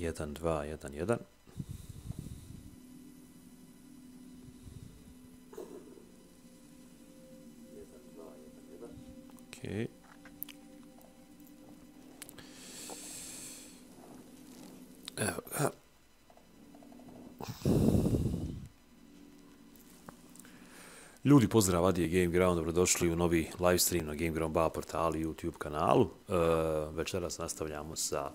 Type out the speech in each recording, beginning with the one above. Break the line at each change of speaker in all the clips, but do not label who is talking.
1, 2, 1, 1. Ok. Evo ga. Ljudi, pozdrav, Adi je GameGround, dobrodošli u novi livestream na GameGround.ba portalu i YouTube kanalu. Večeras nastavljamo sa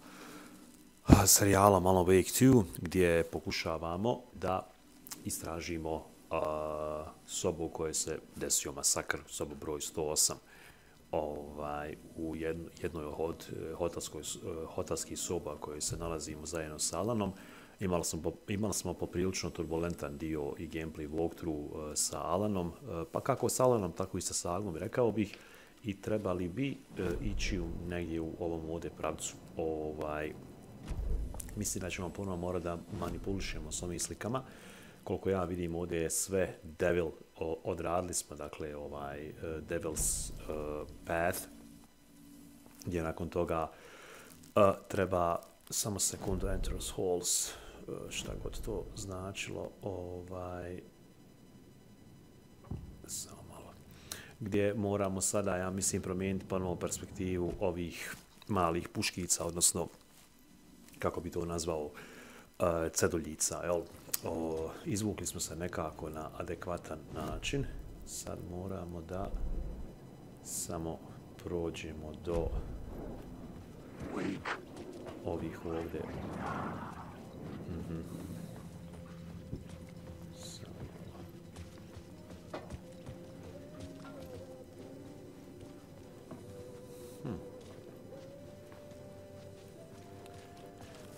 serijalom Alan Wake 2, gdje pokušavamo da istražimo sobu u kojoj se desio masakr, sobu broj 108, u jednoj od hotelskih soba koje se nalazimo zajedno s Alanom. Imali smo poprilično turbulentan dio i gameplay walkthrough sa Alanom, pa kako s Alanom, tako i sa Sagom, rekao bih, i trebali bi ići negdje u ovom ovdje pravcu. Mislim da ćemo ponovno morati da manipulišemo s ovim slikama. Koliko ja vidim, ovdje je sve Devil, odradili smo, dakle, Devil's Path, gdje nakon toga treba samo sekundu Enter's Halls, šta god to značilo, samo malo, gdje moramo sada, ja mislim, promijeniti ponovno perspektivu ovih malih puškica, odnosno, kako bi to nazvao, ceduljica, jel? Izvukli smo se nekako na adekvatan način. Sad moramo da samo prođemo do ovih ovdje.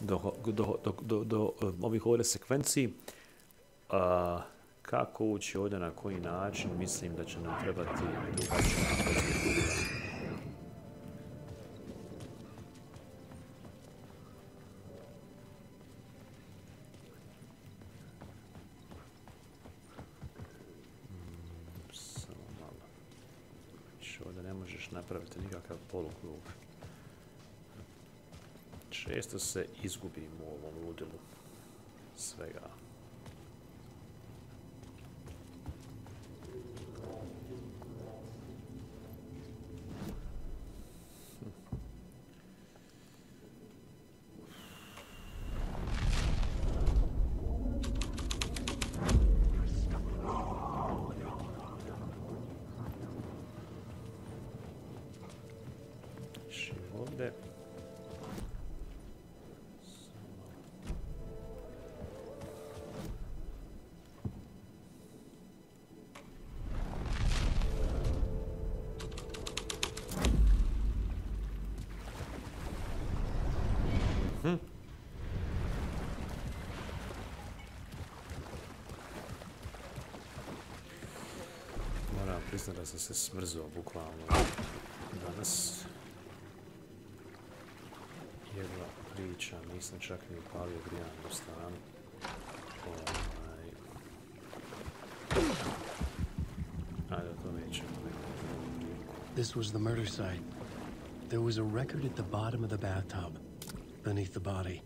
Do ovih ovdje sekvenciji, kako ući ovdje, na koji način, mislim da će nam trebati drugačija procedura. Samo malo. Ovdje ne možeš napraviti nikakav polukrug. Često se izgubim u ovom ludilu svega. Ovdje. Moram priznati da sam se smrzao bukvalno danas. Jedva priča, nisam čak ni upalio grijanje u stanu. Ajde, to nećemo.
This was the murder site. There was a record at the bottom of the bathtub, beneath the body.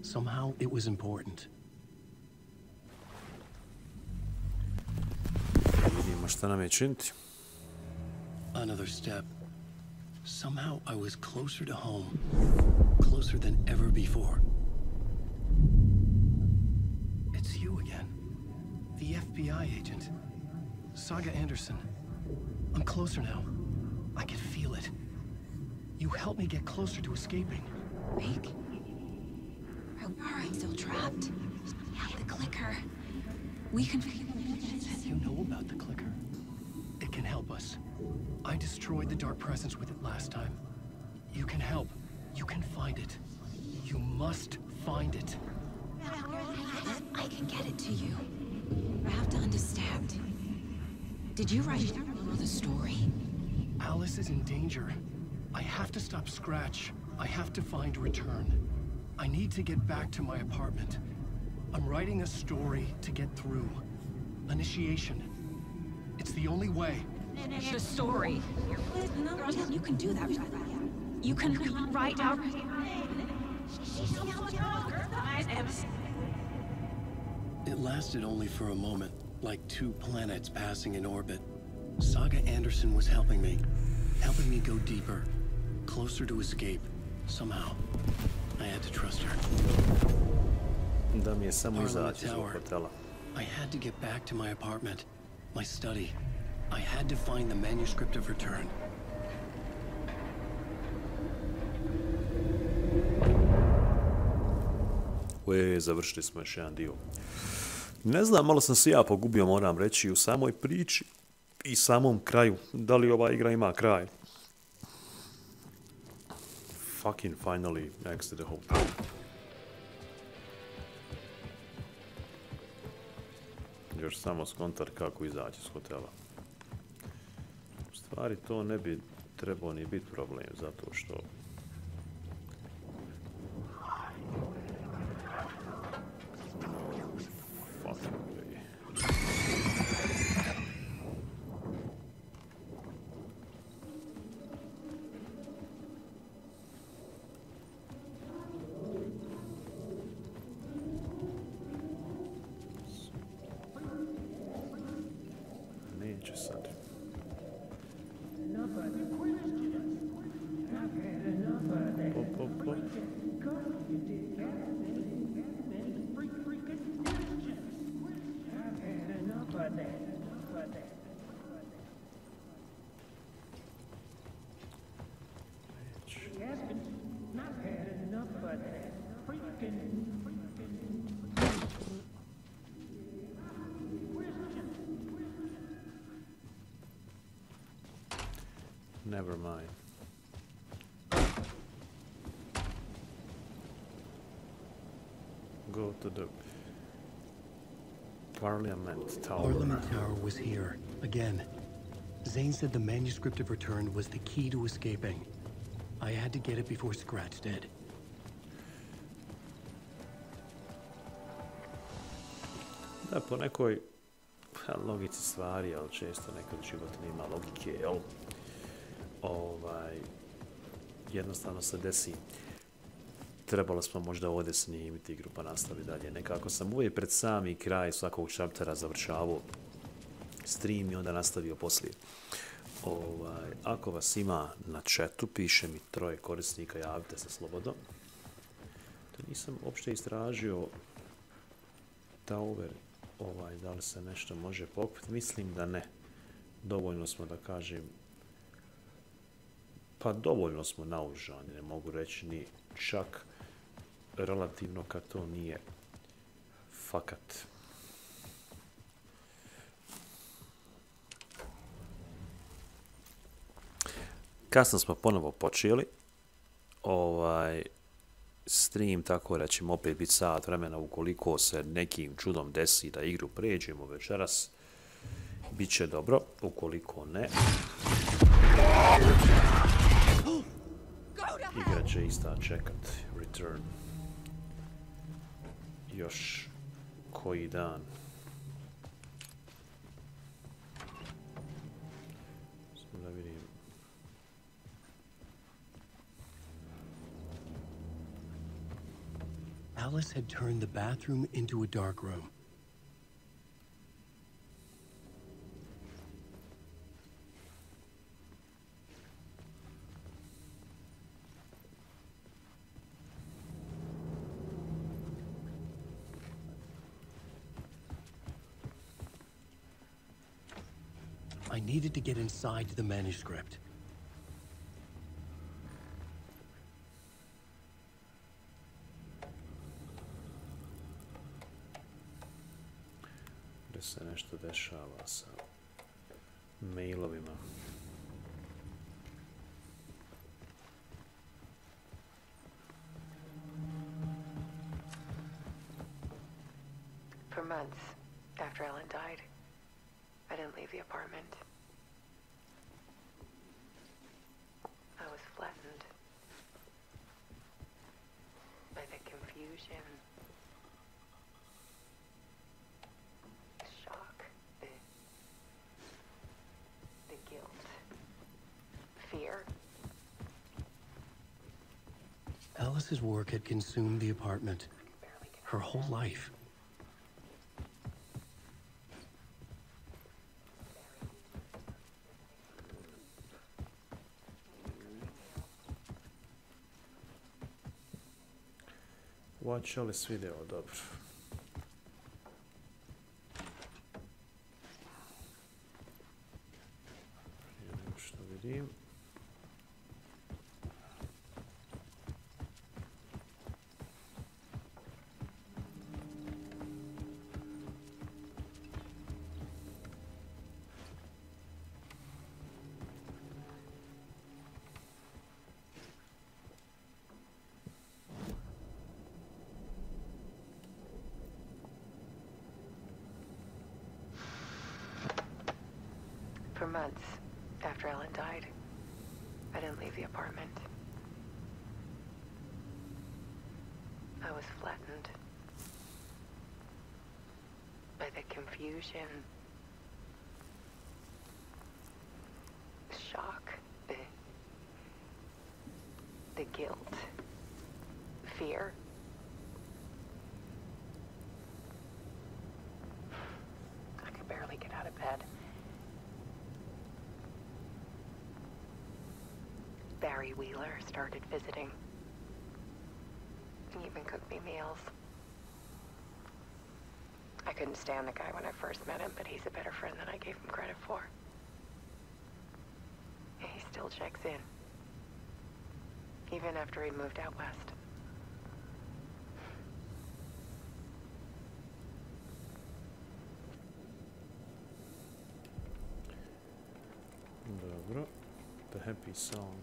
Somehow it was important.
Vidimo šta nam je činiti.
Another step. Somehow I was closer to home. Closer than ever before. It's you again. The FBI agent. Saga Anderson. I'm closer now. I can feel it. You helped me get closer to escaping.
Wake? Are I still trapped? The clicker. We can...
You know about the clicker. It can help us. I destroyed the dark presence with it last time. You can help. You can find it. You must find it.
I can get it to you. I have to understand. Did you write the story?
Alice is in danger. I have to stop Scratch. I have to find Return. I need to get back to my apartment. I'm writing a story to get through. Initiation. It's the only way.
The story. You can do that. You can write out.
It lasted only for a moment, like two planets passing in orbit. Saga Anderson was helping me go deeper, closer to escape. Somehow, I had to trust her.
Da mi je samo
Parliament
izaći iz ovog
Tower.
hotela.
I had to get back to my apartment, my study. I had to find the manuscript of return.
Završili smo još jedan dio. Ne znam, malo sam se ja pogubio, moram reći, u samoj priči i samom kraju. Da li ova igra ima kraj? Fucking finally exited the hotel. Još samo skontar kako izaći iz hotela. U stvari to ne bi trebao ni biti problem, zato što neće sad. Pop, pop, pop. Never mind. Go to the Parliament Tower.
Parliament Tower was here, again. Zane said the manuscript of return was the key to escaping. I had to get it before Scratch did.
Da, po nekoj logici stvari, ali često nekad život nema logike, jel? Jednostavno se desi. Trebalo smo možda ovdje snimiti igru pa nastavi dalje. Nekako sam uvijek pred sami kraj svakog chaptera završavao stream i onda nastavio poslije. Ako vas ima na chatu, piše mi 3 korisnika, javite se slobodno. To nisam uopšte istražio Tower, da li se nešto može pokriti. Mislim da ne. Dovoljno smo da kažem, pa dovoljno smo naoružani, ne mogu reći ni čak relativno kad to nije fakat. Kasno smo ponovo počeli stream, tako da ćemo opet biti sat vremena ukoliko se nekim čudom desi da igru pređemo večeras. Biće dobro, ukoliko ne, igra će ista čekat return još koji dan. Samo da vidim.
Alice had turned the bathroom into a dark room. I needed to get inside the manuscript.
Da se nešto dešava sa mailovima.
For months after Ellen died, I didn't leave the apartment. I was flattened by the confusion, the shock, the guilt, fear.
Alice's work had consumed the apartment. Her whole life.
Watch all this video, dobro. Prije nego što vidim.
For months after Ellen died, I didn't leave the apartment. I was flattened by the confusion, the shock, the guilt, fear. I could barely get out of bed. Barry Wheeler started visiting. He even cooked me meals. I couldn't stand the guy when I first met him, but he's a better friend than I gave him credit for. And he still checks in. Even after he moved out west.
Dobro. The happy song.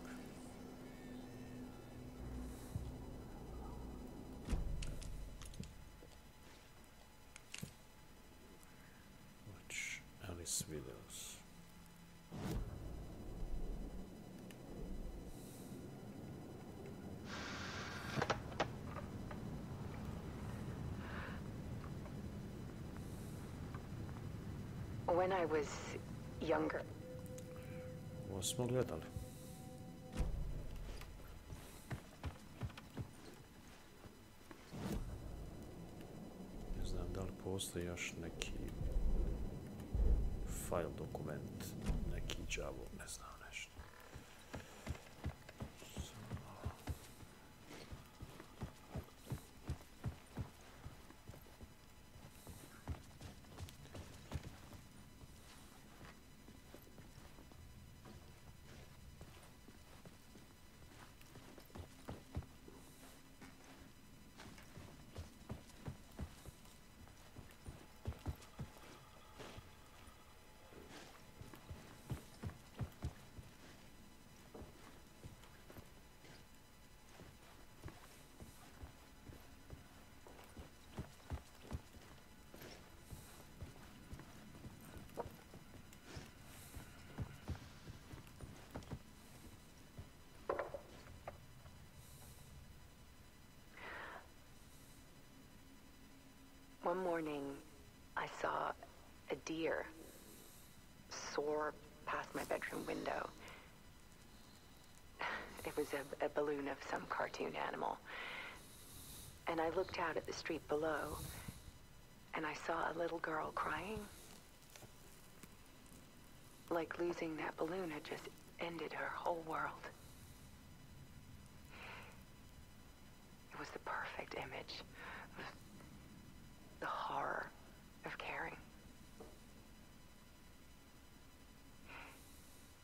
Watch Alice videos.
When I was younger,
Ovo smo gledali. Ne znam da li postoji još neki file, dokument, neki džavo, ne znam nešto.
one morning I saw a deer soar past my bedroom window. It was a balloon of some cartoon animal. And I looked out at the street below, and I saw a little girl crying. Like losing that balloon had just ended her whole world. It was the perfect image of the horror of caring.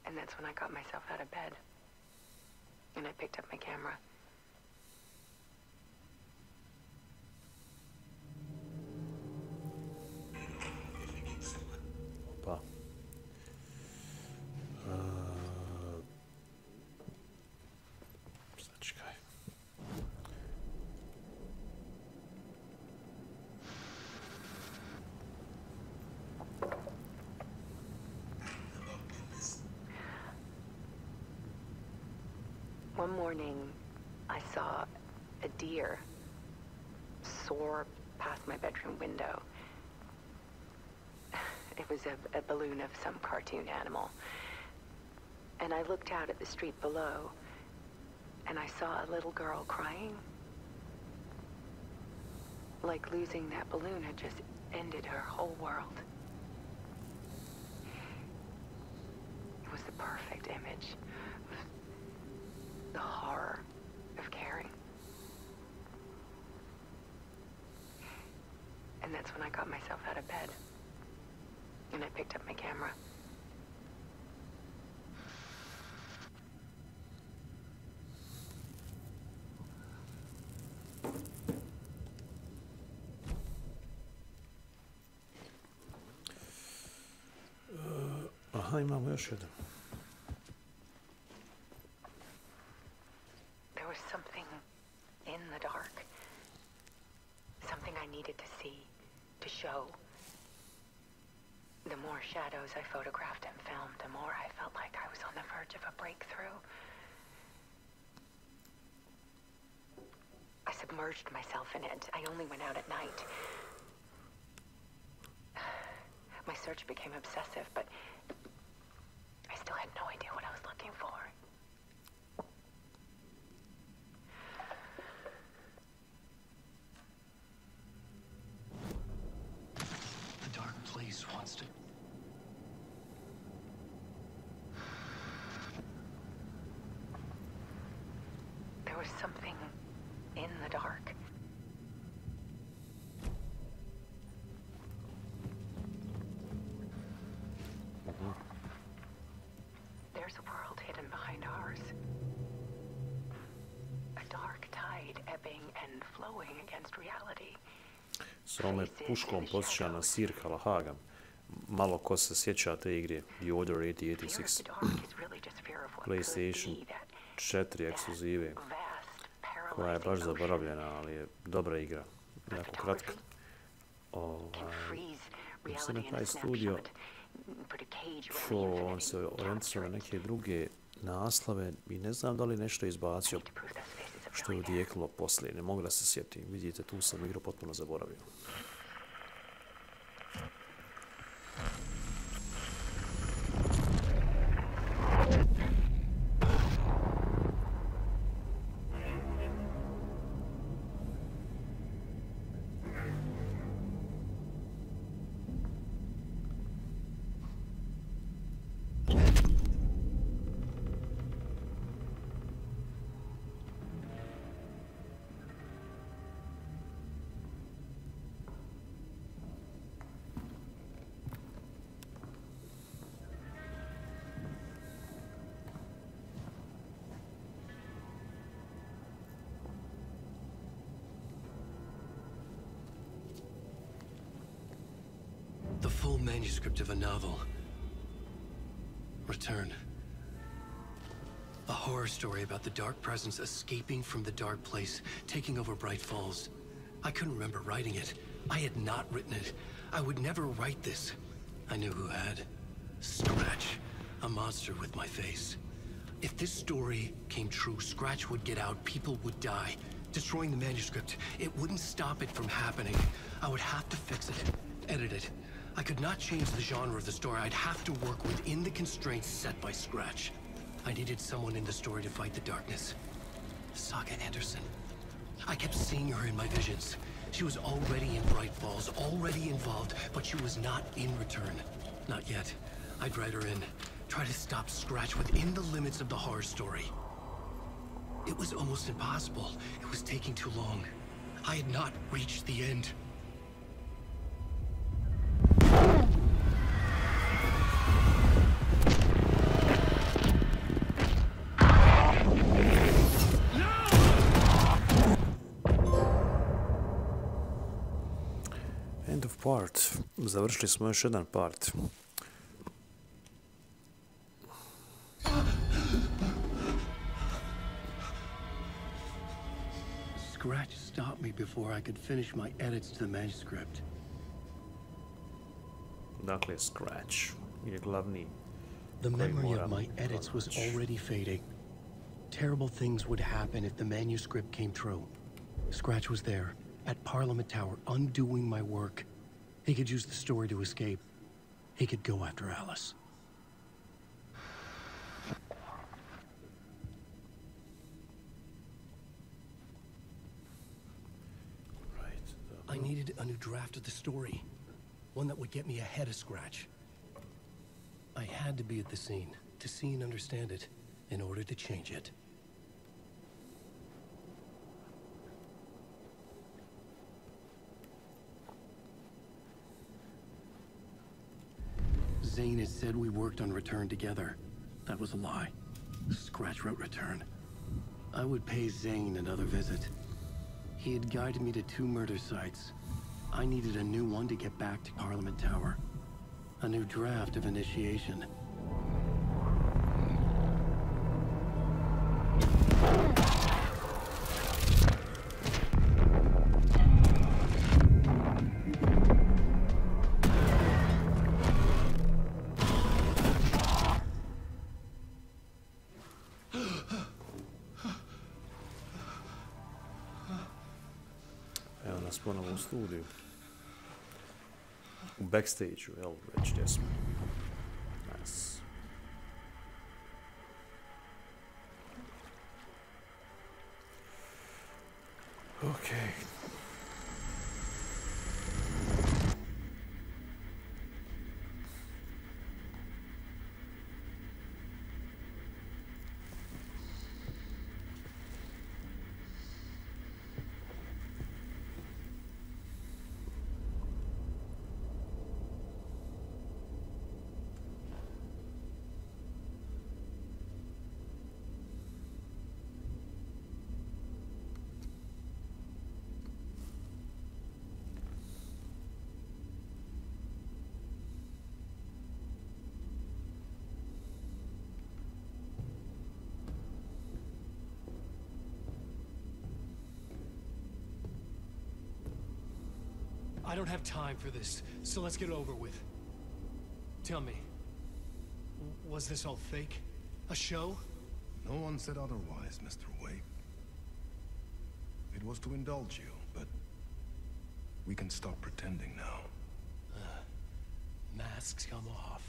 And that's when I got myself out of bed. And I picked up my camera.
Pa. Sačekaj.
One morning, I saw a deer soar past my bedroom window. It was a balloon of some cartoon animal. And I looked out at the street below, and I saw a little girl crying. Like losing that balloon had just ended her whole world. It was the perfect image of the horror of caring. And that's when I got myself out of bed. And I picked up my camera.
Aha, imamo još jedan.
There was something in the dark. Something I needed to see, to show. The more shadows I photographed and filmed, the more I felt like I was on the verge of a breakthrough. I submerged myself in it. I only went out at night. My search became obsessive, but I still had no idea what I was looking for.
The dark place wants to...
There was something in the dark. There's a world hidden behind ours. A dark tide ebbing and flowing against reality.
S ovome puškom posjeća na Sir Kalahagam. Malo ko se sjeća te igre, The Order 8086, PlayStation 4 ekskluzive, koja je baš zaboravljena, ali je dobra igra, jako kratka. Mislim na taj studio, on se orijentisao na neke druge naslove i ne znam da li nešto izbacio što je odjeklo poslije, ne mogu da se sjetim. Vidite, tu sam igru potpuno zaboravio.
The full manuscript of a novel. Return. A horror story about the dark presence escaping from the dark place, taking over Bright Falls. I couldn't remember writing it. I had not written it. I would never write this. I knew who had. Scratch. A monster with my face. If this story came true, Scratch would get out, people would die. Destroying the manuscript, it wouldn't stop it from happening. I would have to fix it, edit it. I could not change the genre of the story. I'd have to work within the constraints set by Scratch. I needed someone in the story to fight the darkness. Saga Anderson. I kept seeing her in my visions. She was already in Bright Falls, already involved, but she was not in Return. Not yet. I'd write her in. Try to stop Scratch within the limits of the horror story. It was almost impossible. It was taking too long. I had not reached the end.
End of part. Završili smo još jedan part.
Scratch stopped me before I could finish my edits to the manuscript.
Dakle, Scratch je glavni.
The memory of my edits was already fading. Terrible things would happen if the manuscript came true. Scratch was there, at Parliament Tower, undoing my work. He could use the story to escape. He could go after Alice. needed a new draft of the story. One that would get me ahead of Scratch. I had to be at the scene, to see and understand it, in order to change it. Zane had said we worked on Return together. That was a lie. Scratch wrote Return. I would pay Zane another visit. He had guided me to 2 murder sites. I needed a new one to get back to Parliament Tower. A new draft of Initiation.
Evo nas ponovo u studiju. U backstage-u, jel, već gdje smo. Nice. Okej.
I don't have time for this, so let's get it over with. Tell me, was this all fake? A show?
No one said otherwise, Mr. Wake. It was to indulge you, but we can stop pretending now.
Masks come off.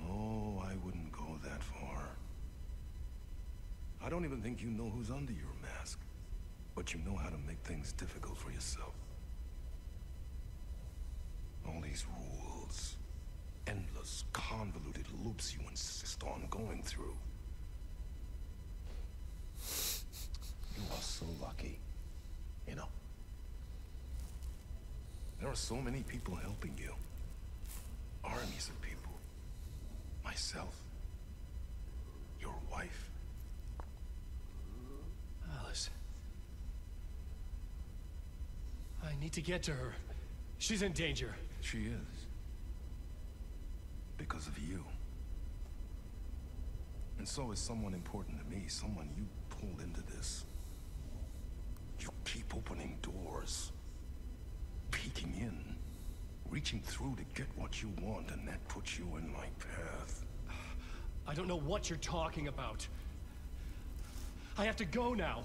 Oh, I wouldn't go that far. I don't even think you know who's under your mask, but you know how to make things difficult for yourself. All these rules, endless, convoluted loops you insist on going through. You are so lucky, you know. There are so many people helping you. Armies of people. Myself. Your wife.
Alice. I need to get to her. She's in danger.
She is. Because of you. And so is someone important to me, someone you pulled into this. You keep opening doors. Peeking in. Reaching through to get what you want, and that puts you in my path.
I don't know what you're talking about. I have to go now.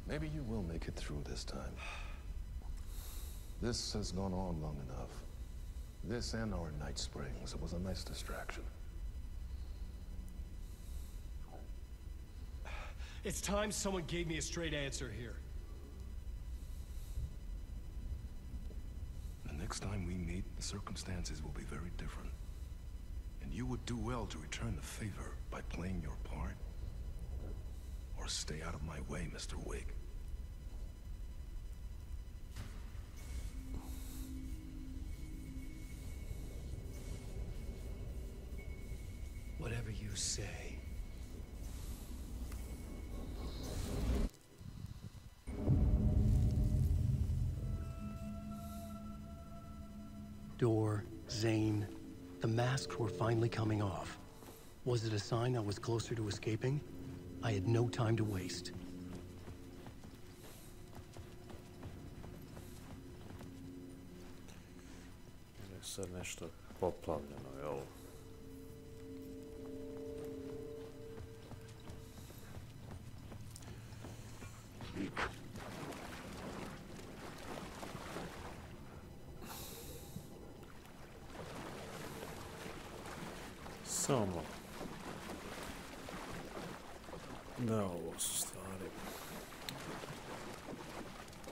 Maybe you will make it through this time. This has gone on long enough. This and our night springs. It was a nice distraction.
It's time someone gave me a straight answer here.
The next time we meet, the circumstances will be very different. And you would do well to return the favor by playing your part. Or stay out of my way, Mr. Wake.
Whatever you say. Door, Zane, the masks were finally coming off. Was it a sign I was closer to escaping? I had no time to waste.
Sad nešto poplavljeno, jel? Samo da ovo su stvari.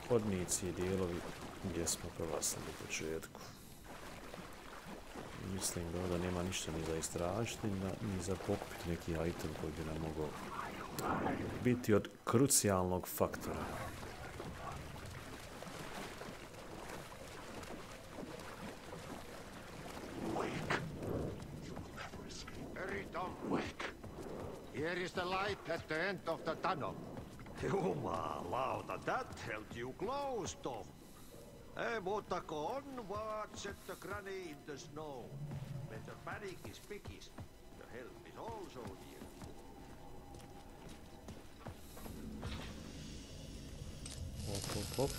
hodnici i dijelovi gdje smo prolazili u početku. Mislim da ovdje nema ništa ni za istražiti, ni za pokupiti neki item koji bi nam mogao biti od krucijalnog faktora.
Here is the light at the end of the tunnel. Jumalauta, that held you closed off. Mutta on vaan set the granny in the snow. When the panic is biggest, the help is also here.
Hop, hop, hop.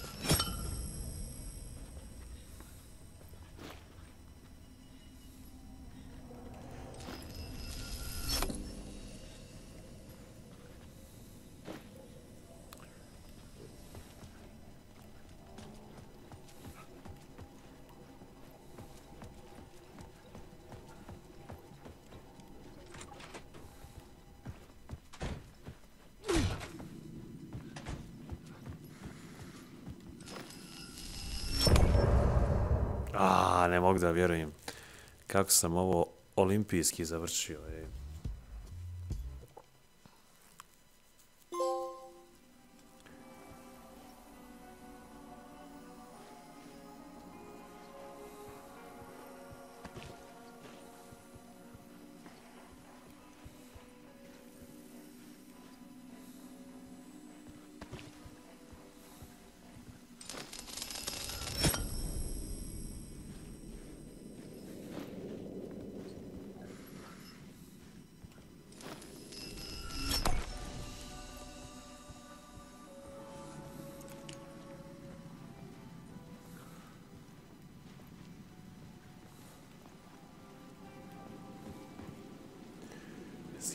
Ne mogu da vjerujem kako sam ovo olimpijski završio.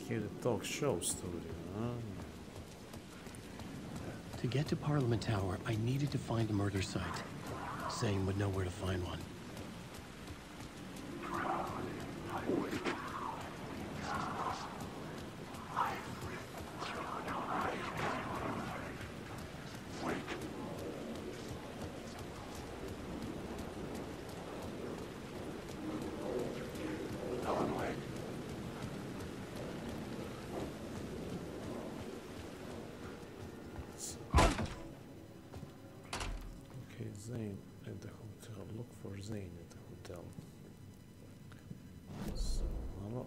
Here the talk show story, huh?
To get to Parliament Tower, I needed to find a murder site. Zane would know where to find one.
Zane at the hotel. Look for Zane at the hotel. So, malo.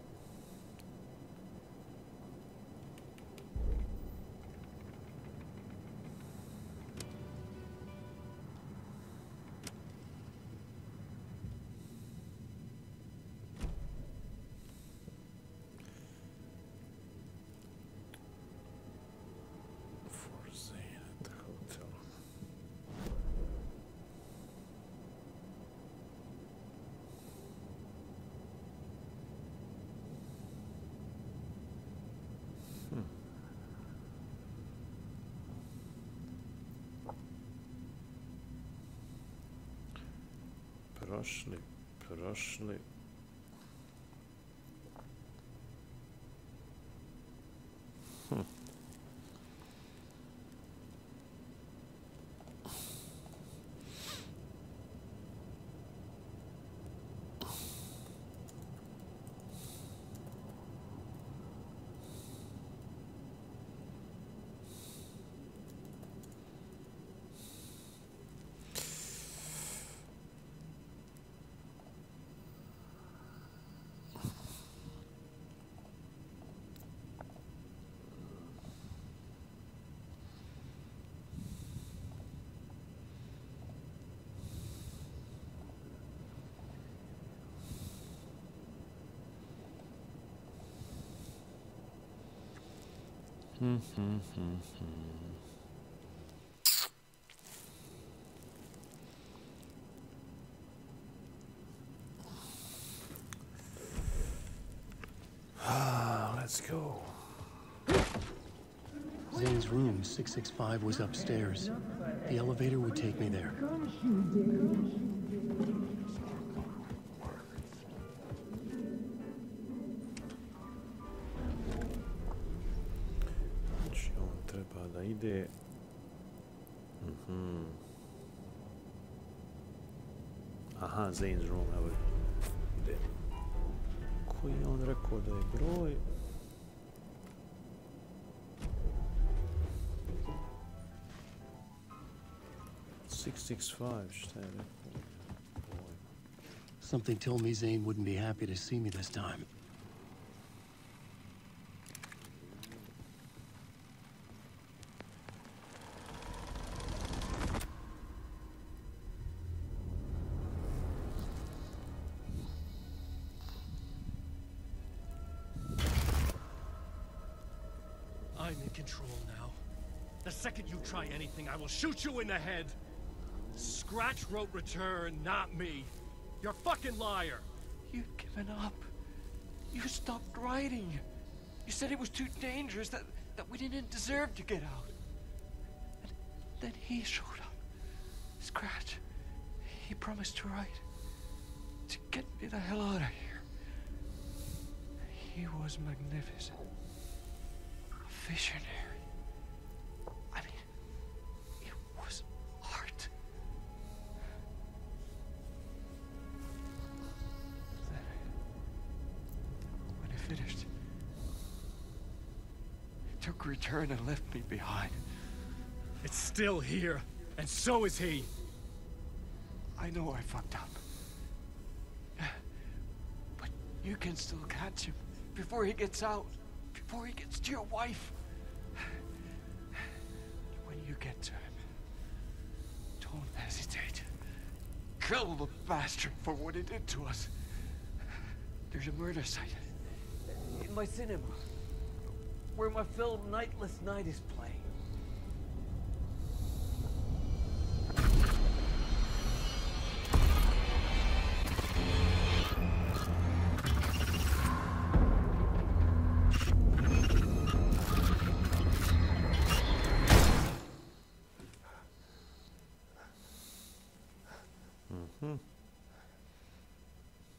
For Zane at the hotel. Prošli. Let's go.
Zane's room, 665, was upstairs. The elevator would take me there.
Znači, on treba da ide Aha, Zane's room, evo gdje. Koji je on rekao da je broj? 665, šta je rekao?
Something told me Zane wouldn't be happy to see me this time.
I'm in control now. The second you try anything, I will shoot you in the head. Scratch wrote return, not me. You're a fucking liar.
You'd given up. You stopped writing. You said it was too dangerous, that we didn't deserve to get out. And then he showed up. Scratch. He promised to write. To get me the hell out of here. He was magnificent. A visionary. I mean, it was art. Then, when he finished, he took return and left me behind.
It's still here, and so is he.
I know I fucked up. But you can still catch him before he gets out, before he gets to your wife. When you get to him, don't hesitate. Kill the bastard for what he did to us. There's a murder site in my cinema where my film Nightless Night is playing.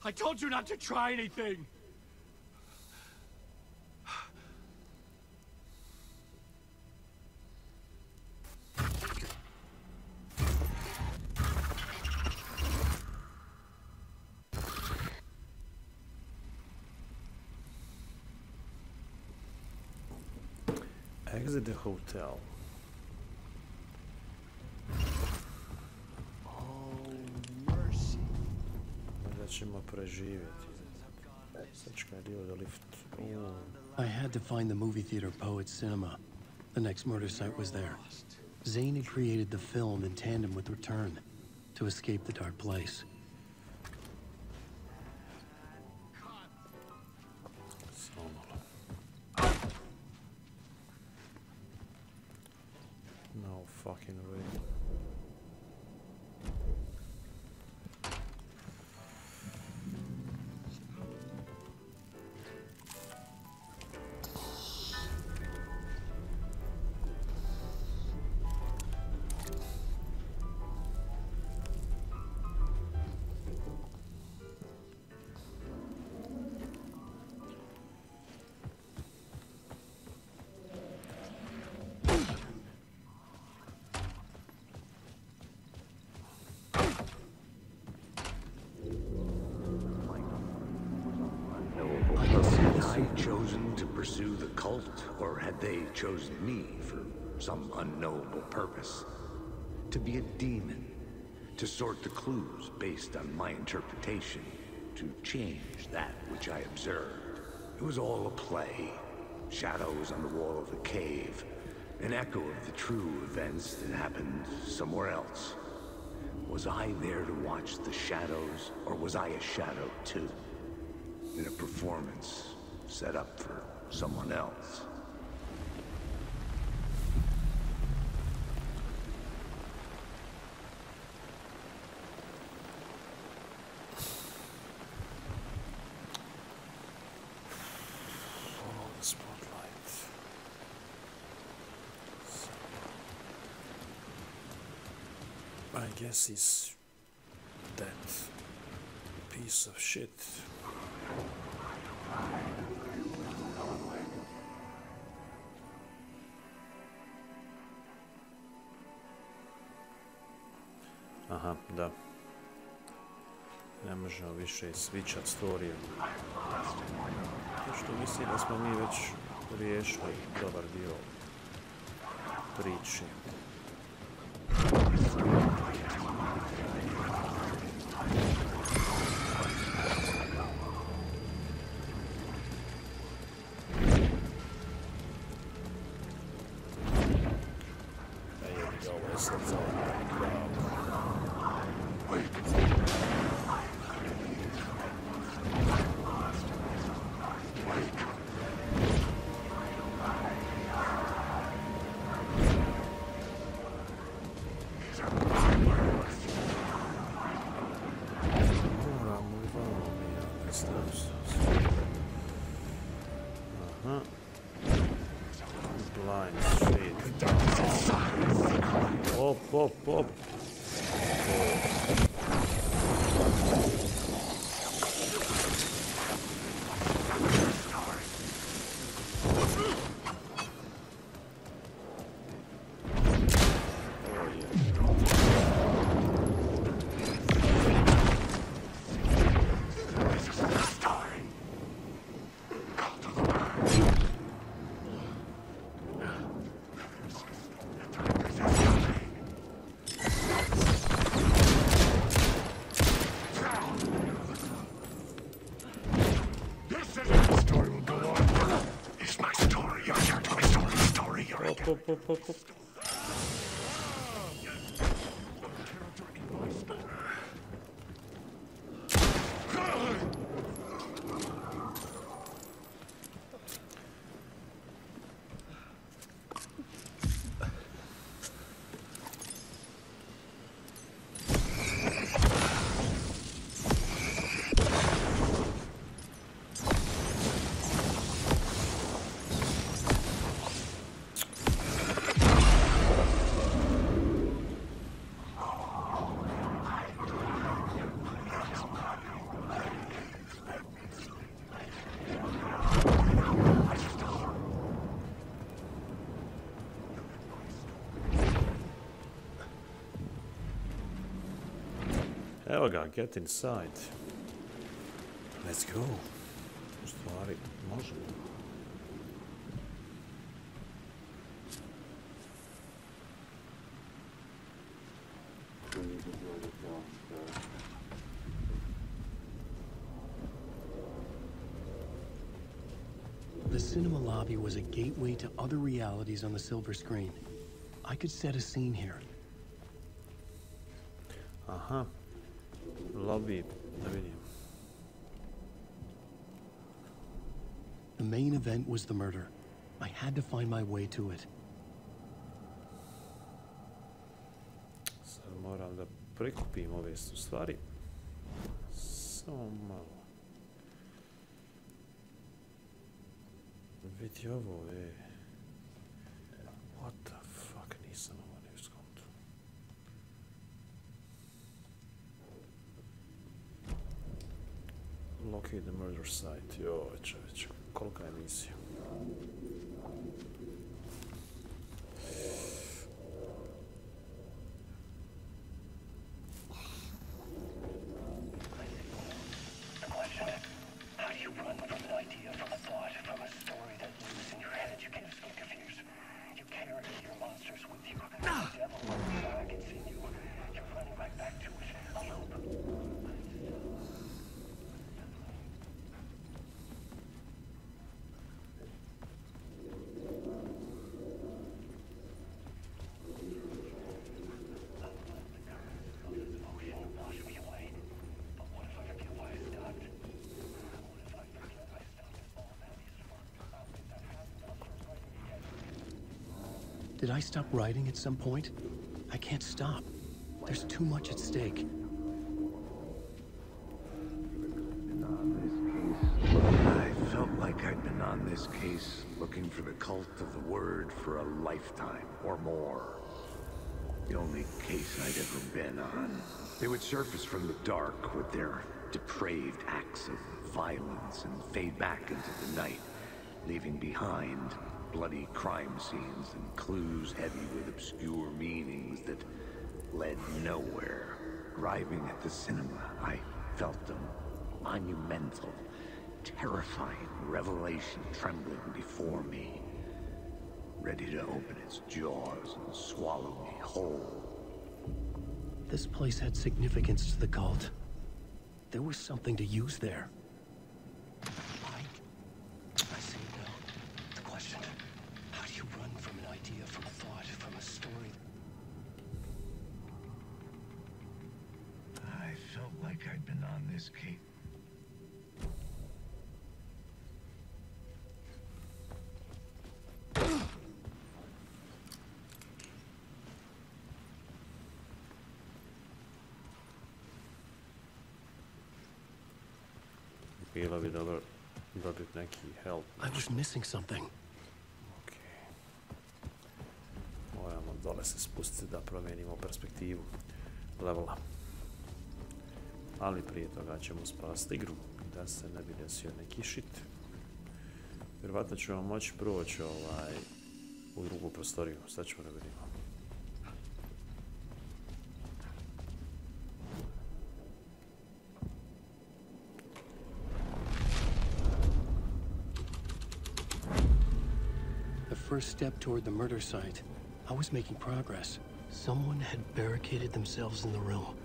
I told you not to try anything!
Exit the hotel. Ćemo preživjeti. Sačka je dio da lift.
I had to find the movie theater Poet's Cinema. The next murder site was there. Zane had created the film in tandem with Return to escape the dark place.
No fucking way.
Had I chosen to pursue the cult, or had they chosen me for some unknowable purpose? To be a demon, to sort the clues based on my interpretation, to change that which I observed. It was all a play. Shadows on the wall of the cave, an echo of the true events that happened somewhere else. Was I there to watch the shadows, or was I a shadow too? In a performance set up for someone else.
Follow the spotlight. I guess he's that piece of shit. Aha, da. Ne možemo više switchat storiju. To što mislim da smo mi već riješili dobar dio priče. Op. Op. Evo ga, get inside. Let's go. U stvari, možemo.
The cinema lobby was a gateway to other realities on the silver screen. I could set a scene here.
Aha. Lobby, da vidim.
The main event was the murder. I had to find my way to it.
Sad moram da prikupim ove stvari. Samo malo. Vidi ovo, What the fuck, nisam ovo ne skonto. Locate the murder site. Joj, čoveče, kolika je misija.
Did I stop writing at some point? I can't stop. There's too much at stake.
I felt like I'd been on this case looking for the cult of the word for a lifetime or more. The only case I'd ever been on. They would surface from the dark with their depraved acts of violence and fade back into the night, leaving behind bloody crime scenes and clues heavy with obscure meanings that led nowhere.
arriving at the cinema, I felt a monumental, terrifying revelation trembling before me, ready to open its jaws and swallow me whole.
This place had significance to the cult. There was something to use there. I see it now. The question, how do you run from an idea, from a thought, from a story?
I felt like I'd been on this cape.
Bilo bi dobro dobiti neki help.
I was missing something.
Ok. Moramo dole se spustiti da promijenimo perspektivu levela. Ali prije toga ćemo spasti igru da se ne bi desio neki shit. Vjerovatno ćemo moći proći u drugu prostoriju. Sad ćemo da vidimo.
First step toward the murder site. I was making progress. Someone had barricaded themselves in the room.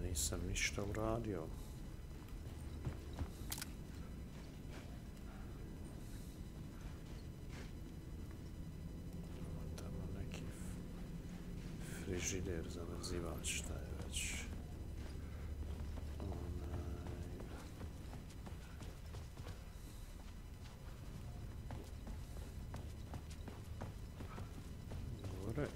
Nisam ništa uradio. Tamo neki frižider za nazivač, šta je već. Gore.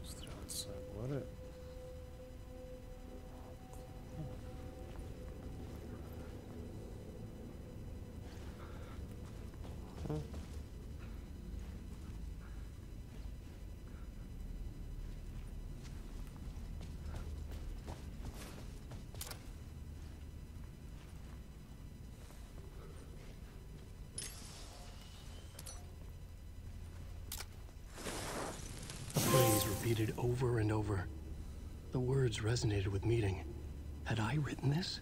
Strelca gore.
Repeated over and over. The words resonated with meaning. Had I written this?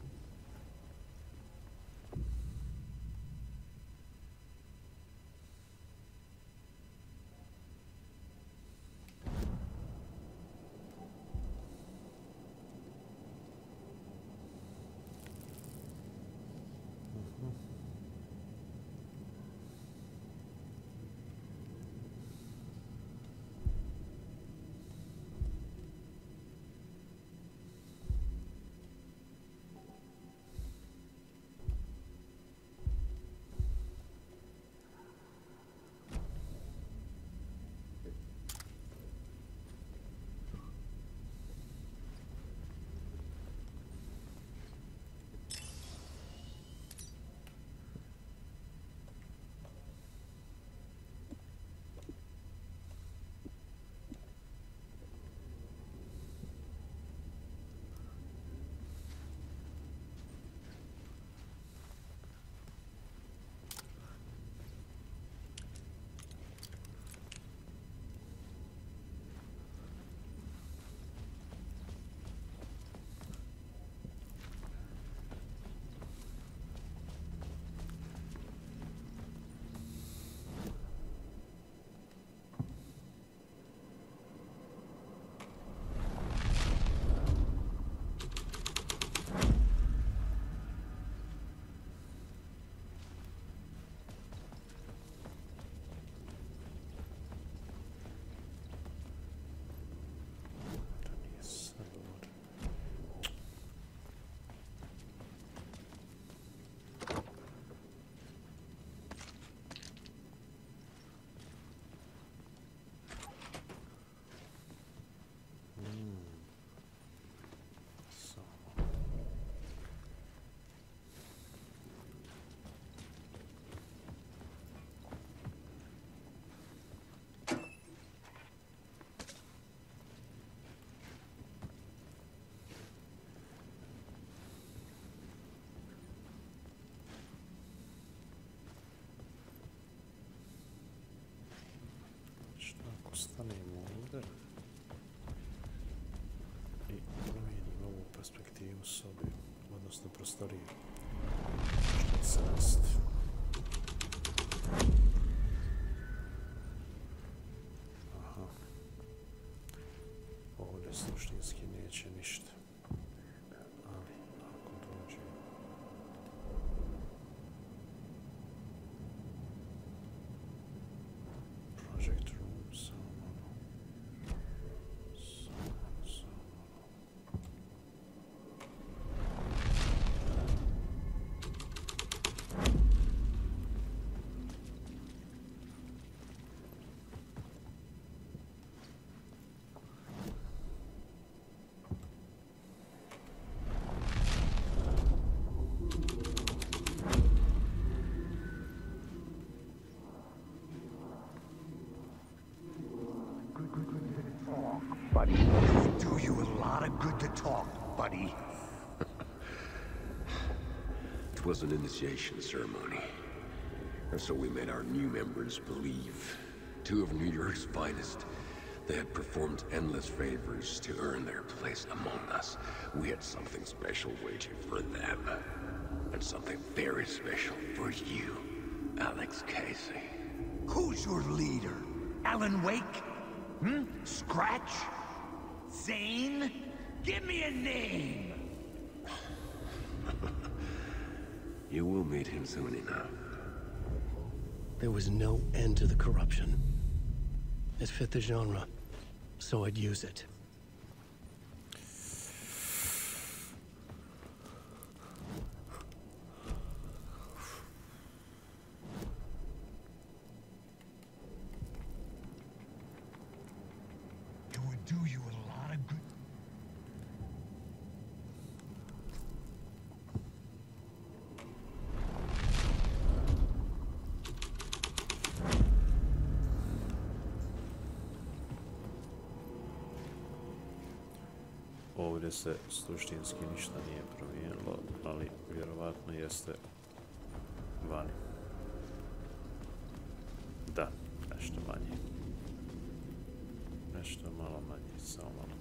Stanemo ovdje. I promijenimo ovu perspektivu sobi, odnosno prostorije. Što će se desiti? Aha. Ovdje suštinski neće ništa. Ali, ako dođe... Project room, samo malo. Samo malo.
Buddy, do you a lot of good to talk, buddy.
It was an initiation ceremony. And so we made our new members believe. 2 of New York's finest. They had performed endless favors to earn their place among us. We had something special waiting for them. And something very special for you, Alex Casey.
Who's your leader? Alan Wake? Scratch? Zane? Give me a name!
You will meet him soon enough.
There was no end to the corruption. It fit the genre, so I'd use it.
It would do you a lot of good.
Ovdje se suštinski ništa nije promijenilo, ali vjerovatno jeste vani. Da, nešto manje. Nešto malo manje, samo malo.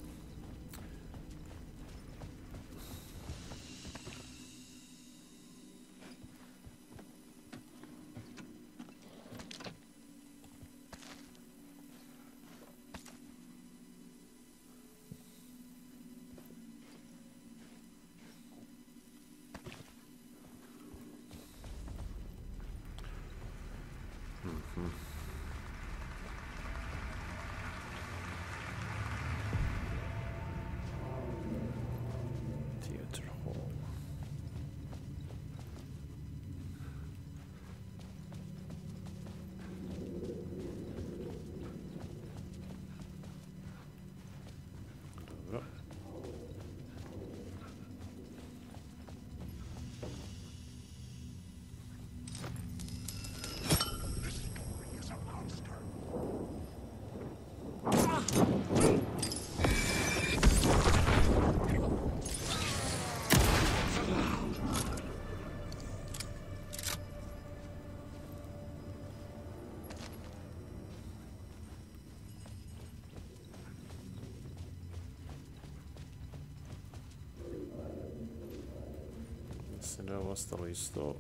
Theater hall. Dobro. Mislim da je ovo ostalo isto,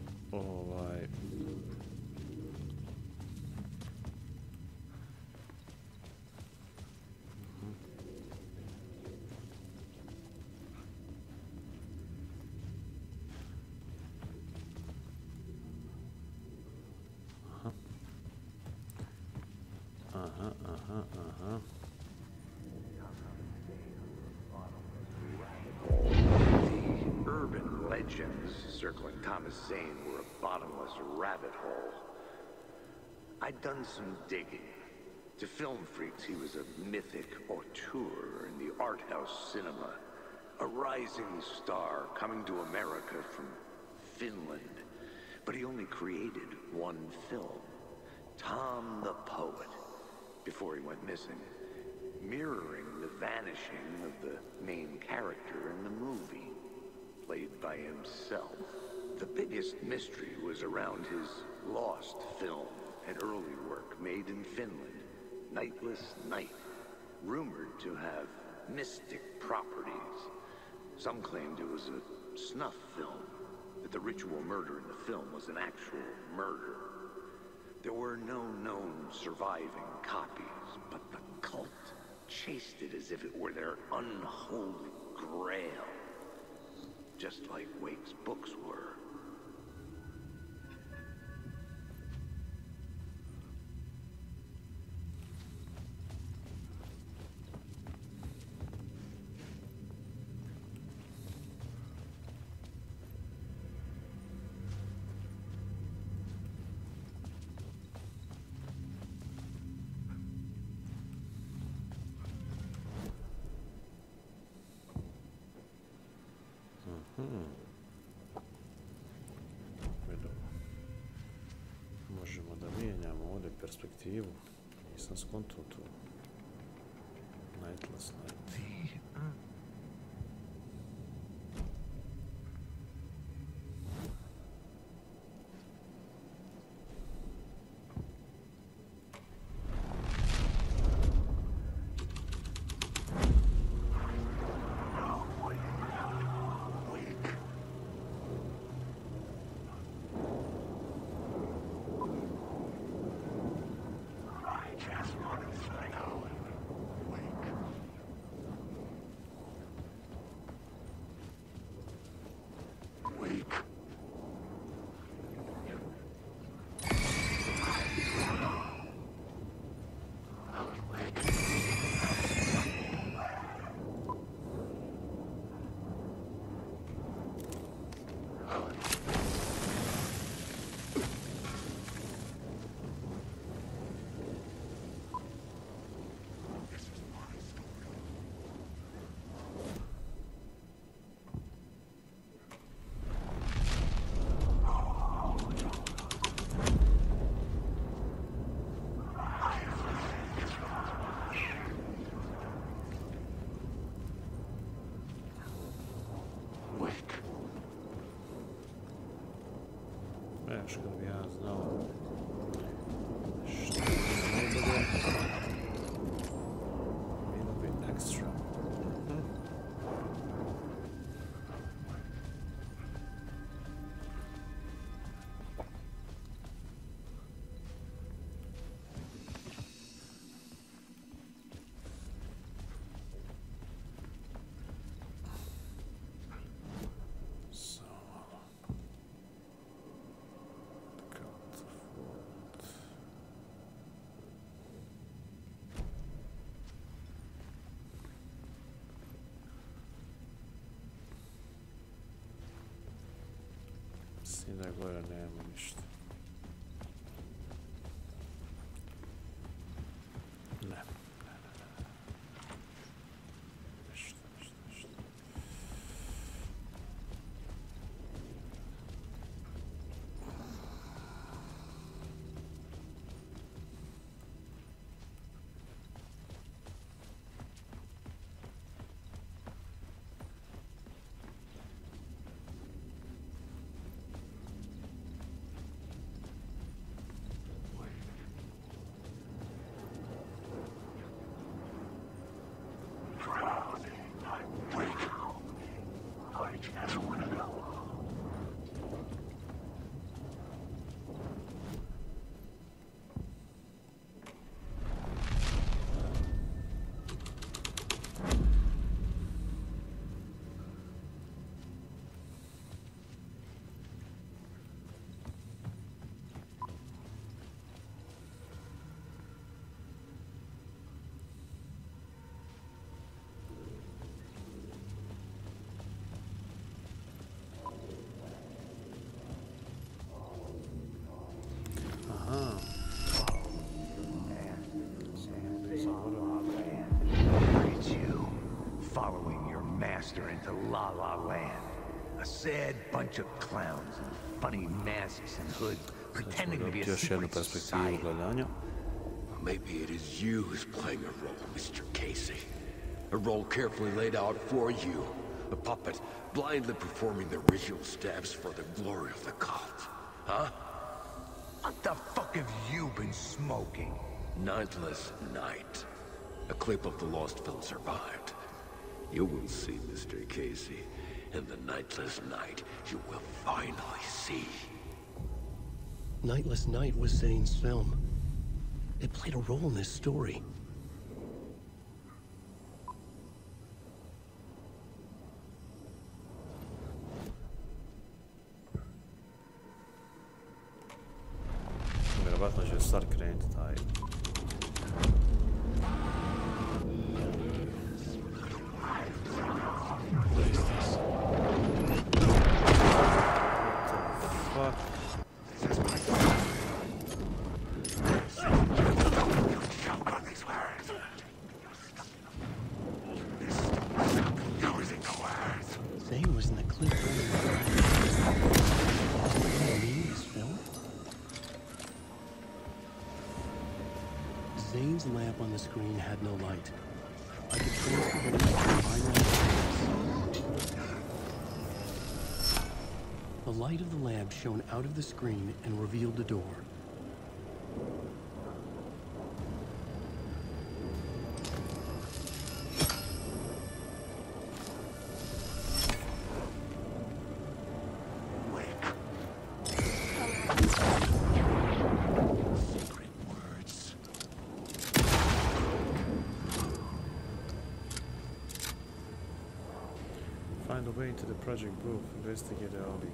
Aha.
The urban legends circling Thomas Zane were a bottomless rabbit hole. I'd done some digging. To film freaks, he was a mythic auteur in the art house cinema. A rising star coming to America from Finland. But he only created one film, Tom the Poet, before he went missing, mirroring the vanishing of the main character in the movie, played by himself. The biggest mystery was around his lost film, an early work made in Finland, nightless night, rumored to have mystic properties. Some claimed it was a snuff film, that the ritual murder in the film was an actual murder. There were no known surviving copies, but the cult chased it as if it were their unholy grail. Just like Wake's books were.
Možemo da mijenjamo ovdje perspektivu. Nisam skontao tu. Nightless night. Što bi ja znao što je najbolje, bilo bi extra. I da gore nema ništa. Ne. Ništa.
Into La La Land. A sad bunch of clowns in funny masks and hoods pretending to be a secret society.
Maybe it is you who's playing a role, Mr. Casey. A role carefully laid out for you. A puppet blindly performing the ritual steps for the glory of the cult. Huh?
What the fuck have you been smoking?
Nightless Night. A clip of the lost film survived. You will see, Mr. Casey. In the Nightless Night, you will finally see.
Nightless Night was Zane's film. It played a role in this story.
Vjerovatno će sad krenuti taj.
Zane was in the clip. His film? Zane's lamp on the screen had no light. I could transfer the light to my lamp. The light of the lamp shone out of the screen and revealed the door.
Find a way into the project booth. Investigate early.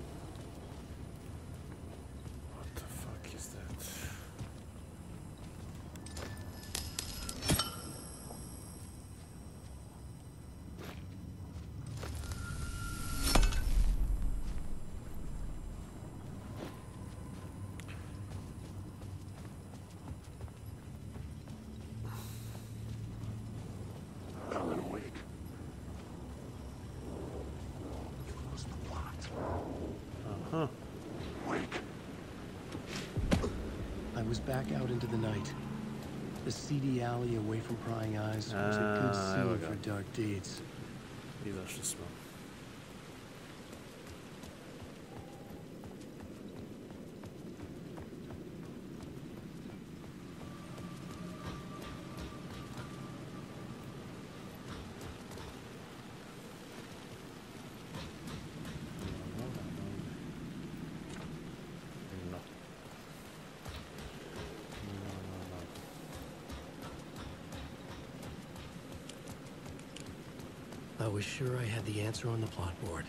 What the fuck is that?
I was back out into the night. The seedy alley away from prying eyes was a good scene for dark deeds.
Izašli smo.
I was sure I had the answer on the plot board.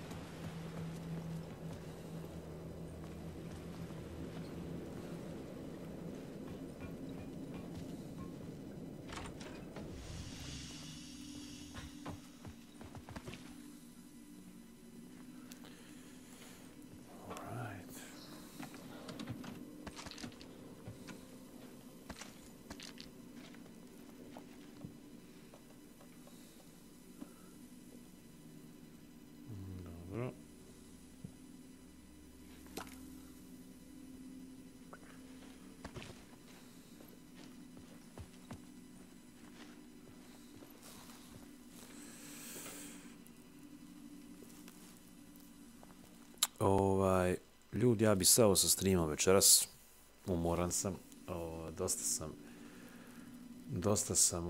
Ljudi, ja bi stao sa streamom večeras. Umoran sam. Dosta sam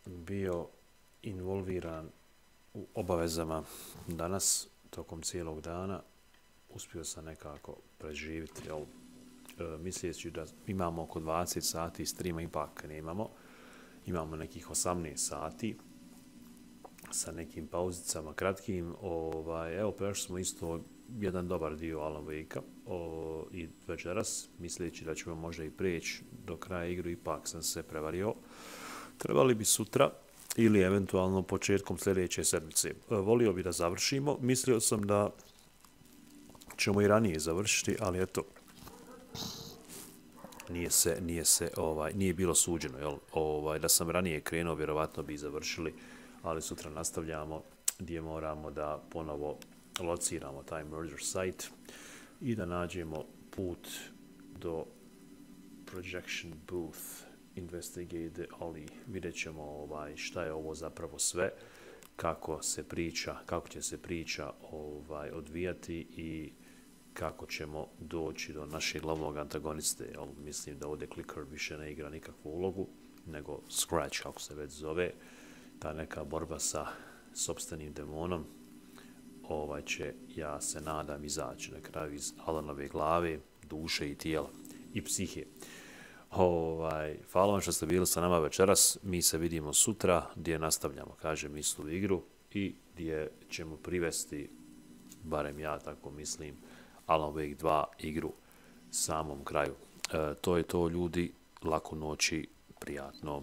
bio involviran u obavezama danas, tokom cijelog dana. Uspio sam nekako preživjeti, misleći da imamo oko 20 sati streama, ipak nemamo. Imamo nekih 18 sati sa nekim pauzicama kratkim. Evo, prešli smo isto jedan dobar dio Alan Wake-a i večeras, misleći da ćemo možda i preći do kraja igru, ipak sam se prevario. Trebali bi sutra ili eventualno početkom sljedeće sedmice. Volio bi da završimo. Mislio sam da ćemo i ranije završiti, ali eto, nije bilo suđeno, jel? Da sam ranije krenuo, vjerovatno bi završili, ali sutra nastavljamo gdje moramo da ponovo lociramo taj murder site i da nađemo put do projection booth, investigate, ali vidjet ćemo šta je ovo zapravo sve, kako će se priča odvijati i kako ćemo doći do našeg glavnog antagoniste. Mislim da ovdje Clicker više ne igra nikakvu ulogu, nego Scratch, kako se već zove, ta neka borba sa sopstvenim demonom, će, ja se nadam, izaći na kraju iz Alanove glave, duše i tijela i psihe. Hvala vam što ste bili sa nama večeras. Mi se vidimo sutra, gdje nastavljamo, kažem, istu igru i gdje ćemo privesti, barem ja tako mislim, Alan Wake 2 igru samom kraju. To je to, ljudi. Laku noći, prijatno.